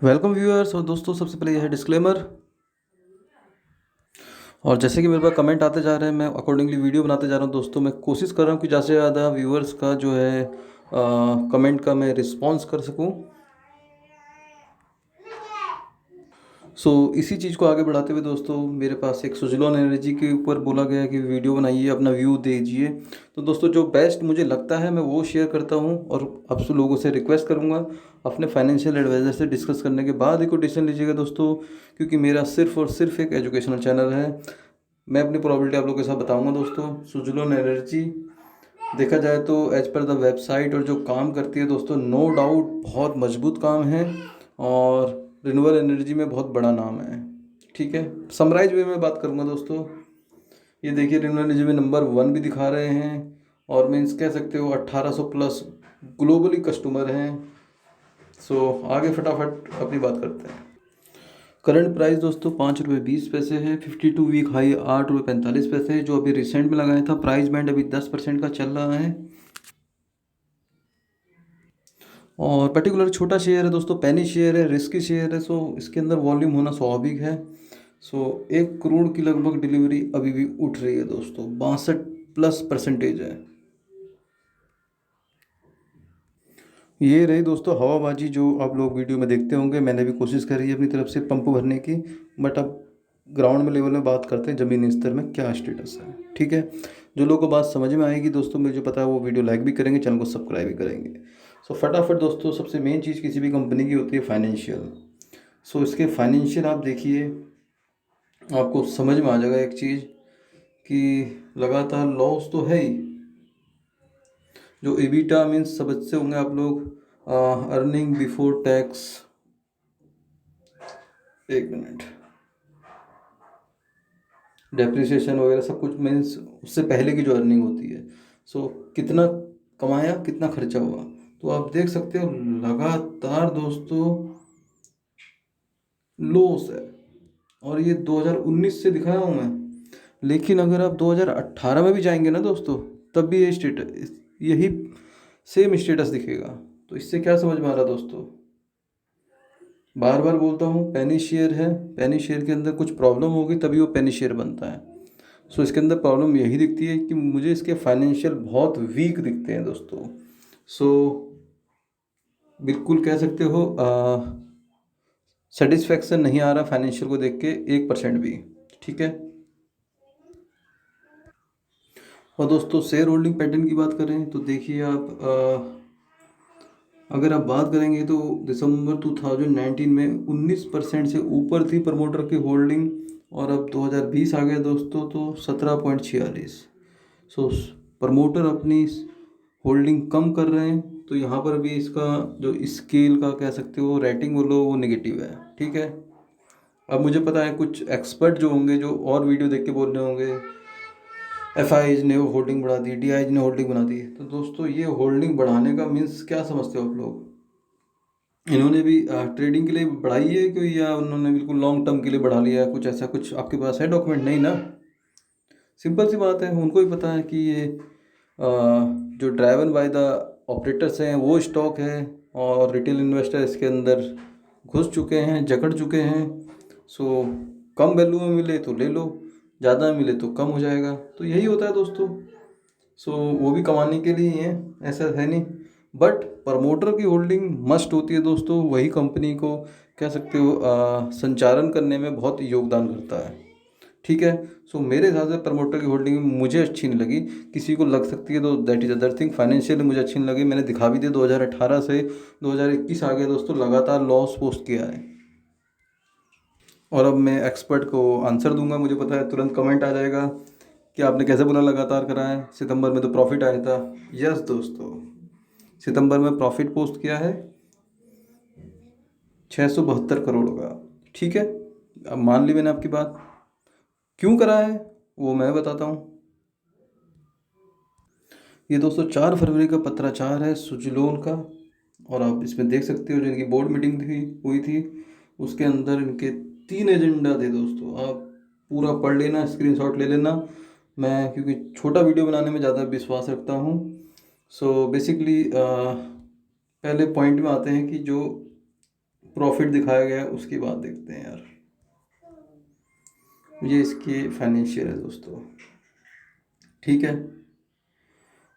Welcome viewers. और दोस्तों, सबसे पहले यह है डिस्क्लेमर। और जैसे कि मेरे पास कमेंट आते जा रहे हैं, मैं अकॉर्डिंगली वीडियो बनाते जा रहा हूं। दोस्तों, मैं कोशिश कर रहा हूं कि ज़्यादा से ज़्यादा व्यूअर्स का जो है कमेंट का मैं रिस्पॉन्स कर सकूं। इसी चीज़ को आगे बढ़ाते हुए दोस्तों, मेरे पास एक सुजलॉन एनर्जी के ऊपर बोला गया है कि वीडियो बनाइए, अपना व्यू दीजिए। तो दोस्तों, जो बेस्ट मुझे लगता है मैं वो शेयर करता हूं, और आप सब लोगों से रिक्वेस्ट करूंगा अपने फाइनेंशियल एडवाइज़र से डिस्कस करने के बाद ही कोई डिसीजन लीजिएगा दोस्तों, क्योंकि मेरा सिर्फ और सिर्फ एक एजुकेशनल चैनल है। मैं अपनी प्रॉबिलिटी आप लोगों के साथ बताऊँगा दोस्तों। सुजलॉन एनर्जी देखा जाए तो एज पर द वेबसाइट और जो काम करती है दोस्तों, नो डाउट बहुत मजबूत काम है, और रिन्यूएबल एनर्जी में बहुत बड़ा नाम है। ठीक है, समराइज वे में बात करूँगा दोस्तों। ये देखिए, रिन्यूएबल एनर्जी में नंबर 1 भी दिखा रहे हैं, और मीन्स कह सकते हो 1800 प्लस ग्लोबली कस्टमर हैं। आगे फटाफट अपनी बात करते हैं। करंट प्राइस दोस्तों 5 रुपये 20 पैसे है। 52 वीक हाई 8 रुपये 45 पैसे है, जो अभी रिसेंट में लगाया था। प्राइस बैंड अभी 10% का चल रहा है, और पर्टिकुलर छोटा शेयर है दोस्तों, पेनी शेयर है, रिस्की शेयर है। इसके अंदर वॉल्यूम होना स्वाभाविक है। 1 करोड़ की लगभग डिलीवरी अभी भी उठ रही है दोस्तों, 62+% है। ये रही दोस्तों हवाबाजी जो आप लोग वीडियो में देखते होंगे। मैंने भी कोशिश करी है अपनी तरफ से पंप भरने की, बट अब ग्राउंड में लेवल में बात करते हैं, ज़मीनी स्तर में क्या स्टेटस है। ठीक है, जो लोगों को बात समझ में आएगी दोस्तों, मुझे पता है वो वीडियो लाइक भी करेंगे, चैनल को सब्सक्राइब भी करेंगे। फटाफट दोस्तों, सबसे मेन चीज़ किसी भी कंपनी की होती है फाइनेंशियल। इसके फाइनेंशियल आप देखिए, आपको समझ में आ जाएगा एक चीज़ कि लगातार लॉस तो है ही। जो एबिटा मीन्स समझते होंगे आप लोग, अर्निंग बिफोर टैक्स। एक मिनट, डेप्रिसिएशन वगैरह सब कुछ मीन्स उससे पहले की जो अर्निंग होती है। कितना कमाया, कितना खर्चा हुआ, तो आप देख सकते हो लगातार दोस्तों लॉस है। और ये 2019 से दिखाया हूँ मैं, लेकिन अगर आप 2018 में भी जाएंगे ना दोस्तों, तब भी ये स्टेटस, यही सेम स्टेटस दिखेगा। तो इससे क्या समझ में आ रहा दोस्तों, बार बार बोलता हूँ, पेनी शेयर है। पेनी शेयर के अंदर कुछ प्रॉब्लम होगी तभी वो पेनी शेयर बनता है। इसके अंदर प्रॉब्लम यही दिखती है कि मुझे इसके फाइनेंशियल बहुत वीक दिखते हैं दोस्तों। सो बिल्कुल कह सकते हो सेटिस्फेक्शन नहीं आ रहा फाइनेंशियल को देख के 1% भी। ठीक है, और दोस्तों शेयर होल्डिंग पैटर्न की बात करें तो देखिए आप, अगर आप बात करेंगे तो दिसंबर 2019 में 19% से ऊपर थी प्रमोटर की होल्डिंग, और अब 2020 आ गया दोस्तों तो 17.46। सो प्रमोटर अपनी होल्डिंग कम कर रहे हैं, तो यहाँ पर भी इसका जो स्केल का कह सकते हो रेटिंग बोलो, वो नेगेटिव है। ठीक है, अब मुझे पता है कुछ एक्सपर्ट जो होंगे, जो और वीडियो देख के बोल रहे होंगे एफआईज ने वो होल्डिंग बढ़ा दी, डीआईज ने होल्डिंग बना दी। तो दोस्तों, ये होल्डिंग बढ़ाने का मीन्स क्या समझते हो आप लोग? इन्होंने भी ट्रेडिंग के लिए बढ़ाई है कोई, या उन्होंने बिल्कुल लॉन्ग टर्म के लिए बढ़ा लिया है? कुछ ऐसा कुछ आपके पास है डॉक्यूमेंट? नहीं ना। सिंपल सी बात है, उनको ही पता है कि ये जो ड्राइवन बाय द ऑपरेटर्स हैं वो स्टॉक है, और रिटेल इन्वेस्टर इसके अंदर घुस चुके हैं, जकड़ चुके हैं। सो कम वैल्यू में मिले तो ले लो, ज़्यादा में मिले तो कम हो जाएगा। तो यही होता है दोस्तों। वो भी कमाने के लिए ही है, ऐसा है नहीं। बट प्रमोटर की होल्डिंग मस्ट होती है दोस्तों, वही कंपनी को कह सकते हो संचालन करने में बहुत योगदान करता है। ठीक है, मेरे हिसाब से प्रमोटर की होल्डिंग मुझे अच्छी नहीं लगी। किसी को लग सकती है तो that is other thing. Financially मुझे अच्छी नहीं लगी, मैंने दिखा भी दिया। 2018 से 2021 आ गया दोस्तों, लगातार लॉस पोस्ट किया है। और अब मैं एक्सपर्ट को आंसर दूंगा, मुझे पता है तुरंत कमेंट आ जाएगा कि आपने कैसे बोला लगातार करा है, सितंबर में तो प्रॉफिट आया था। यस दोस्तों, सितंबर में प्रॉफिट पोस्ट किया है 672 करोड़ का। ठीक है, अब मान ली मैंने आपकी बात। क्यों करा है वो मैं बताता हूँ। ये दोस्तों 4 फरवरी का पत्राचार है सुजलोन का, और आप इसमें देख सकते हो जो इनकी बोर्ड मीटिंग थी हुई थी, उसके अंदर इनके 3 एजेंडा थे दोस्तों। आप पूरा पढ़ लेना, स्क्रीनशॉट ले लेना। मैं क्योंकि छोटा वीडियो बनाने में ज़्यादा विश्वास रखता हूँ। बेसिकली पहले पॉइंट में आते हैं कि जो प्रॉफिट दिखाया गया है उसकी बात देखते हैं यार। ये इसकी फाइनेंशियल है दोस्तों, ठीक है।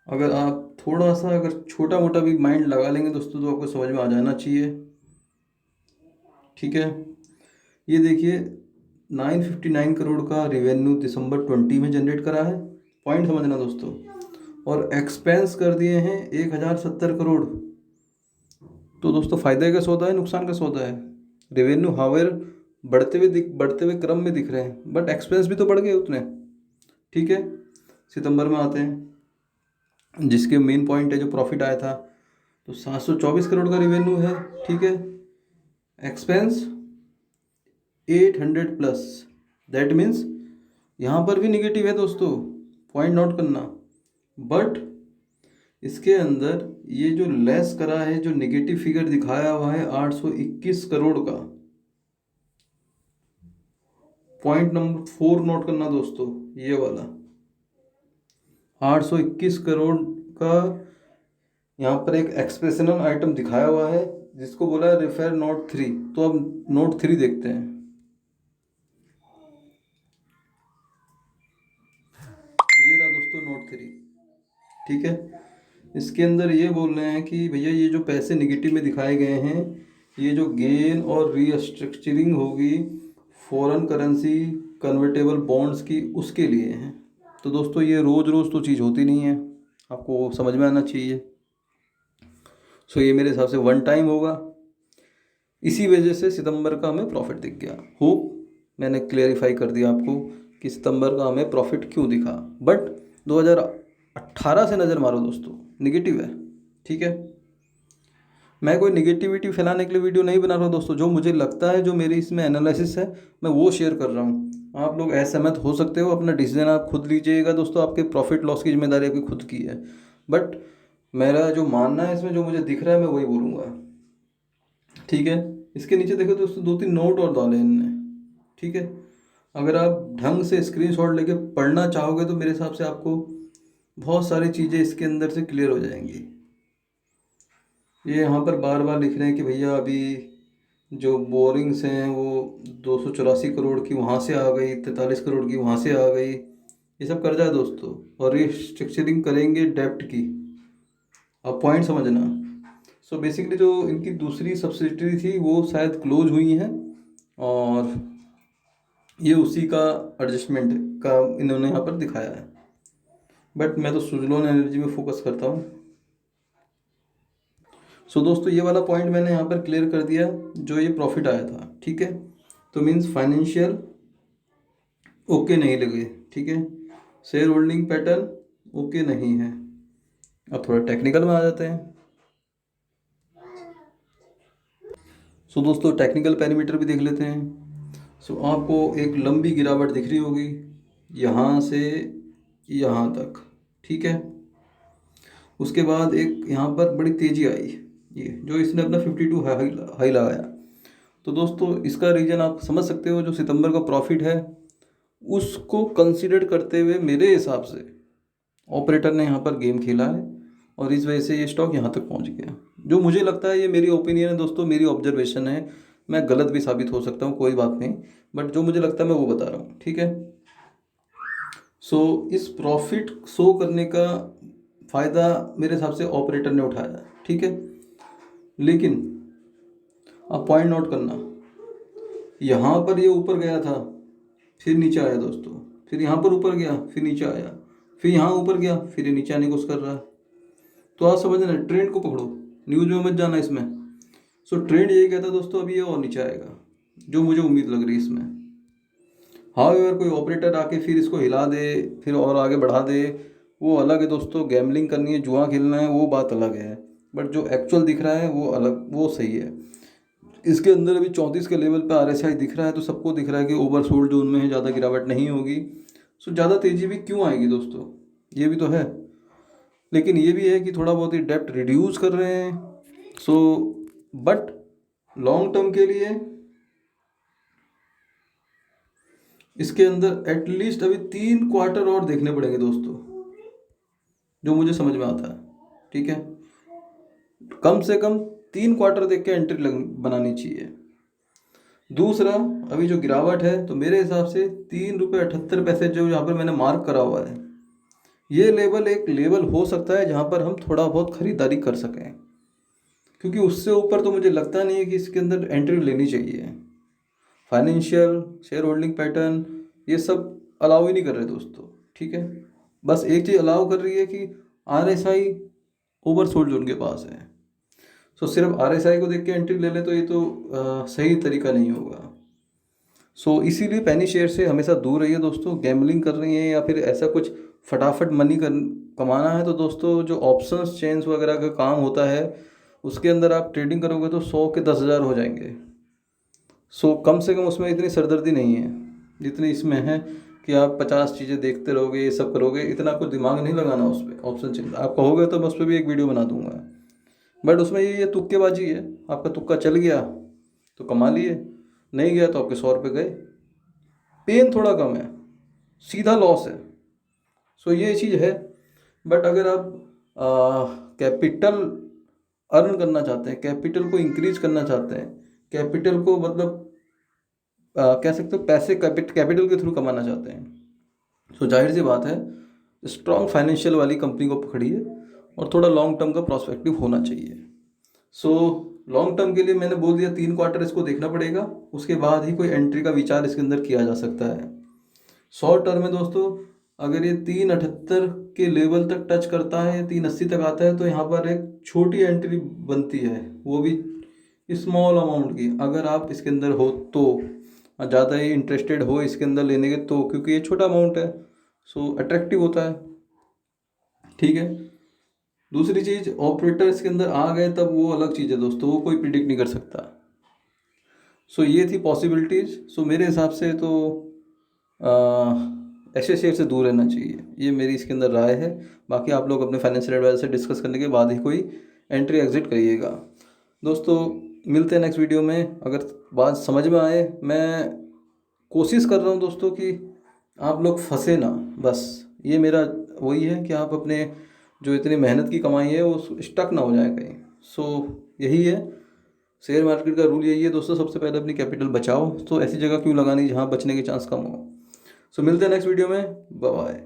अगर आप थोड़ा सा अगर छोटा मोटा भी माइंड लगा लेंगे दोस्तों तो आपको समझ में आ जाना चाहिए, ठीक है। ये देखिए 959 करोड़ का रेवेन्यू दिसंबर 20 में जनरेट करा है, पॉइंट समझना दोस्तों। और एक्सपेंस कर दिए हैं 1070 करोड़। तो दोस्तों फ़ायदे का सौदा है नुकसान का सौदा है। रेवेन्यू हावर बढ़ते हुए क्रम में दिख रहे हैं, बट एक्सपेंस भी तो बढ़ गए उतने, ठीक है। सितंबर में आते हैं जिसके मेन पॉइंट है जो प्रॉफिट आया था, तो 724 करोड़ का रेवेन्यू है, ठीक है। एक्सपेंस 800 प्लस, दैट मीन्स यहाँ पर भी निगेटिव है दोस्तों, पॉइंट नोट करना। बट इसके अंदर ये जो लेस करा है, जो निगेटिव फिगर दिखाया हुआ है 821 करोड़ का, पॉइंट नंबर 4 नोट करना दोस्तों, ये वाला 821 करोड़ का यहाँ पर एक एक्सप्रेशनल आइटम दिखाया हुआ है जिसको बोला है रेफर नोट 3। तो अब नोट 3 देखते हैं, ये रहा दोस्तों नोट 3, ठीक है। इसके अंदर ये बोल रहे हैं कि भैया ये जो पैसे निगेटिव में दिखाए गए हैं, ये जो गेन और रीस्ट्रक्चरिंग होगी फॉरेन करेंसी कन्वर्टेबल बॉन्ड्स की, उसके लिए हैं। तो दोस्तों ये रोज़ रोज़ तो चीज़ होती नहीं है, आपको समझ में आना चाहिए। सो ये मेरे हिसाब से वन टाइम होगा, इसी वजह से सितंबर का हमें प्रॉफिट दिख गया। होप मैंने क्लेरिफाई कर दिया आपको कि सितंबर का हमें प्रॉफिट क्यों दिखा। बट 2018 से नज़र मारो दोस्तों, निगेटिव है, ठीक है। मैं कोई निगेटिविटी फैलाने के लिए वीडियो नहीं बना रहा हूँ दोस्तों, जो मुझे लगता है, जो मेरी इसमें एनालिसिस है, मैं वो शेयर कर रहा हूँ। आप लोग असहमत हो सकते हो, अपना डिसीजन आप खुद लीजिएगा दोस्तों, आपके प्रॉफिट लॉस की जिम्मेदारी आपकी खुद की है। बट मेरा जो मानना है इसमें, जो मुझे दिख रहा है, मैं वही बोलूँगा, ठीक है। इसके नीचे देखो दोस्तों 2-3 नोट और डाले इनने, ठीक है। अगर आप ढंग से स्क्रीनशॉट लेके पढ़ना चाहोगे तो मेरे हिसाब से आपको बहुत सारी चीज़ें इसके अंदर से क्लियर हो जाएंगी। ये यहाँ पर बार बार लिख रहे हैं कि भैया अभी जो बोरिंग्स हैं वो 284 करोड़ की वहाँ से आ गई, 43 करोड़ की वहाँ से आ गई, ये सब कर्जा है दोस्तों। और रिस्ट्रक्चरिंग करेंगे डेप्ट की, अब पॉइंट समझना। सो बेसिकली जो इनकी दूसरी सब्सिडरी थी वो शायद क्लोज हुई हैं, और ये उसी का एडजस्टमेंट का इन्होंने यहाँ पर दिखाया है। बट मैं तो सुजलोन एनर्जी में फोकस करता हूँ। सो दोस्तों ये वाला पॉइंट मैंने यहाँ पर क्लियर कर दिया, जो ये प्रॉफिट आया था, ठीक है। तो मीन्स फाइनेंशियल ओके नहीं लगे, ठीक है। शेयर होल्डिंग पैटर्न ओके नहीं है। अब थोड़ा टेक्निकल में आ जाते हैं। सो दोस्तों टेक्निकल पैरामीटर भी देख लेते हैं। सो आपको एक लंबी गिरावट दिख रही होगी यहाँ से यहाँ तक, ठीक है। उसके बाद एक यहाँ पर बड़ी तेज़ी आई, ये जो इसने अपना 52 हाई लगाया। तो दोस्तों इसका रीज़न आप समझ सकते हो, जो सितंबर का प्रॉफिट है उसको कंसीडर करते हुए मेरे हिसाब से ऑपरेटर ने यहाँ पर गेम खेला है, और इस वजह से ये स्टॉक यहाँ तक पहुँच गया। जो मुझे लगता है, ये मेरी ओपिनियन है दोस्तों, मेरी ऑब्जर्वेशन है, मैं गलत भी साबित हो सकता हूँ, कोई बात नहीं। बट जो मुझे लगता है मैं वो बता रहा हूँ, ठीक है। सो इस प्रॉफिट शो करने का फ़ायदा मेरे हिसाब से ऑपरेटर ने उठाया, ठीक है। लेकिन आप पॉइंट नोट करना, यहाँ पर ये ऊपर गया था, फिर नीचे आया दोस्तों, फिर यहाँ पर ऊपर गया, फिर नीचे आया, फिर यहाँ ऊपर गया, फिर ये नीचे आने की कोशिश कर रहा है। तो आप समझना, ट्रेंड को पकड़ो, न्यूज़ में मत जाना इसमें। सो ट्रेंड यही कहता है दोस्तों, अभी ये और नीचे आएगा, जो मुझे उम्मीद लग रही है इसमें। हाँ, अगर कोई ऑपरेटर आके फिर इसको हिला दे, फिर और आगे बढ़ा दे, वो अलग है दोस्तों। गैम्बलिंग करनी है, जुआ खेलना है, वो बात अलग है। बट जो एक्चुअल दिख रहा है वो अलग, वो सही है। इसके अंदर अभी 34 के लेवल पे RSI दिख रहा है, तो सबको दिख रहा है कि ओवरसोल्ड जोन में है, ज़्यादा गिरावट नहीं होगी। सो ज़्यादा तेज़ी भी क्यों आएगी दोस्तों, ये भी तो है। लेकिन ये भी है कि थोड़ा बहुत ही डेप्ट रिड्यूस कर रहे हैं। सो बट लॉन्ग टर्म के लिए इसके अंदर एटलीस्ट अभी 3 क्वार्टर और देखने पड़ेंगे दोस्तों, जो मुझे समझ में आता है, ठीक है। कम से कम 3 क्वार्टर देख के एंट्री बनानी चाहिए। दूसरा, अभी जो गिरावट है तो मेरे हिसाब से 3 रुपये 78 पैसे जो यहाँ पर मैंने मार्क करा हुआ है, ये लेवल एक लेवल हो सकता है जहाँ पर हम थोड़ा बहुत ख़रीदारी कर सकें, क्योंकि उससे ऊपर तो मुझे लगता नहीं है कि इसके अंदर एंट्री लेनी चाहिए। फाइनेंशियल, शेयर होल्डिंग पैटर्न, ये सब अलाउ ही नहीं कर रहे दोस्तों, ठीक है। बस एक चीज़ अलाउ कर रही है कि RSI ओवरसोल्ड जोन के पास है, सो सिर्फ RSI को देख के एंट्री ले लें तो ये तो सही तरीका नहीं होगा। सो इसीलिए पेनी शेयर से हमेशा दूर रहिए दोस्तों। गैम्बलिंग कर रही हैं या फिर ऐसा कुछ फटाफट मनी कमाना है तो दोस्तों, जो ऑप्शंस चेन्स वगैरह का काम होता है उसके अंदर आप ट्रेडिंग करोगे तो 100 के 10,000 हो जाएंगे। सो कम से कम उसमें इतनी सरदर्दी नहीं है जितनी इसमें है कि आप 50 चीज़ें देखते रहोगे, ये सब करोगे, इतना कुछ दिमाग नहीं लगाना उस पर। ऑप्शन चेन आप कहोगे तो मैं उस पर भी एक वीडियो बना दूंगा, बट उसमें ये तुक्केबाजी है। आपका तुक्का चल गया तो कमा लिए, नहीं गया तो आपके 100 रुपये गए। पेन थोड़ा कम है, सीधा लॉस है। सो ये चीज़ है। बट अगर आप कैपिटल अर्न करना चाहते हैं, कैपिटल को इंक्रीज करना चाहते हैं, कैपिटल को मतलब कह सकते हो पैसे कैपिटल के थ्रू कमाना चाहते हैं, तो जाहिर सी बात है स्ट्रॉन्ग फाइनेंशियल वाली कंपनी को पकड़िए और थोड़ा लॉन्ग टर्म का प्रोस्पेक्टिव होना चाहिए। सो लॉन्ग टर्म के लिए मैंने बोल दिया 3 क्वार्टर इसको देखना पड़ेगा, उसके बाद ही कोई एंट्री का विचार इसके अंदर किया जा सकता है। शॉर्ट टर्म में दोस्तों, अगर ये 378 के लेवल तक टच करता है, 380 तक आता है, तो यहाँ पर एक छोटी एंट्री बनती है, वो भी स्मॉल अमाउंट की। अगर आप इसके अंदर हो तो ज़्यादा ही इंटरेस्टेड हो इसके अंदर लेने के तो, क्योंकि ये छोटा अमाउंट है सो अट्रैक्टिव होता है, ठीक है। दूसरी चीज़, ऑपरेटर इसके अंदर आ गए तब वो अलग चीज़ है दोस्तों, वो कोई प्रिडिक्ट नहीं कर सकता। सो ये थी पॉसिबिलिटीज़। सो मेरे हिसाब से तो ऐसे शेयर से दूर रहना चाहिए, ये मेरी इसके अंदर राय है। बाकी आप लोग अपने फाइनेंशियल एडवाइजर से डिस्कस करने के बाद ही कोई एंट्री एग्जिट करिएगा दोस्तों। मिलते हैं नेक्स्ट वीडियो में। अगर बात समझ में आए, मैं कोशिश कर रहा हूँ दोस्तों कि आप लोग फंसे ना, बस ये मेरा वही है कि आप अपने जो इतनी मेहनत की कमाई है वो स्टक ना हो जाए कहीं। सो यही है, शेयर मार्केट का रूल यही है दोस्तों, सबसे पहले अपनी कैपिटल बचाओ। तो ऐसी जगह क्यों लगानी जहाँ बचने के चांस कम हो। सो मिलते हैं नेक्स्ट वीडियो में, बाय बाय।